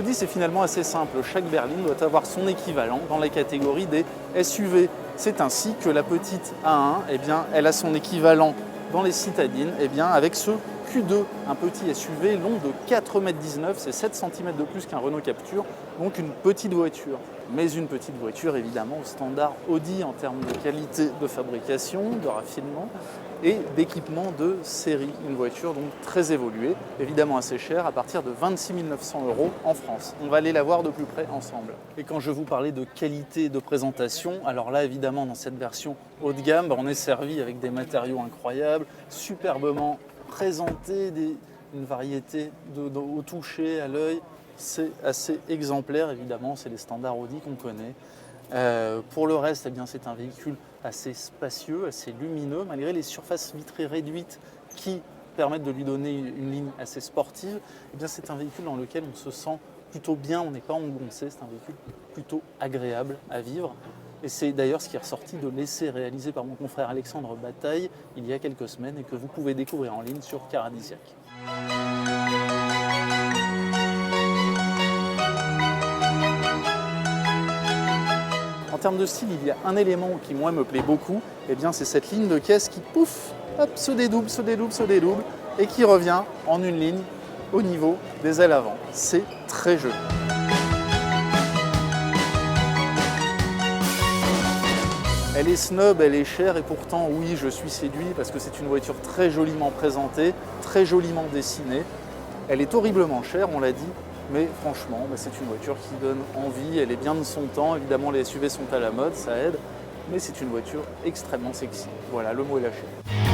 Audi, c'est finalement assez simple. Chaque berline doit avoir son équivalent dans la catégorie des SUV. C'est ainsi que la petite A1, eh bien, elle a son équivalent dans les citadines, eh bien, avec ce Q2, un petit SUV long de 4,19 m, c'est 7 cm de plus qu'un Renault Captur, donc une petite voiture. Mais une petite voiture évidemment au standard Audi en termes de qualité de fabrication, de raffinement et d'équipement de série. Une voiture donc très évoluée, évidemment assez chère, à partir de 26 900 € en France. On va aller la voir de plus près ensemble. Et quand je vous parlais de qualité de présentation, alors là évidemment dans cette version haut de gamme, on est servi avec des matériaux incroyables, superbement présentés, une variété au toucher, à l'œil. C'est assez exemplaire, évidemment, c'est les standards Audi qu'on connaît. Pour le reste, eh bien, c'est un véhicule assez spacieux, assez lumineux, malgré les surfaces vitrées réduites qui permettent de lui donner une ligne assez sportive. Eh bien, c'est un véhicule dans lequel on se sent plutôt bien, on n'est pas engoncé, c'est un véhicule plutôt agréable à vivre. Et c'est d'ailleurs ce qui est ressorti de l'essai réalisé par mon confrère Alexandre Bataille il y a quelques semaines et que vous pouvez découvrir en ligne sur Caradisiac. En termes de style, il y a un élément qui, moi, me plaît beaucoup, eh bien, c'est cette ligne de caisse qui, pouf, hop, se dédouble, et qui revient en une ligne au niveau des ailes avant. C'est très joli. Elle est snob, elle est chère, et pourtant, oui, je suis séduit parce que c'est une voiture très joliment présentée, très joliment dessinée. Elle est horriblement chère, on l'a dit, mais franchement, c'est une voiture qui donne envie, elle est bien de son temps. Évidemment, les SUV sont à la mode, ça aide, mais c'est une voiture extrêmement sexy. Voilà, le mot est lâché.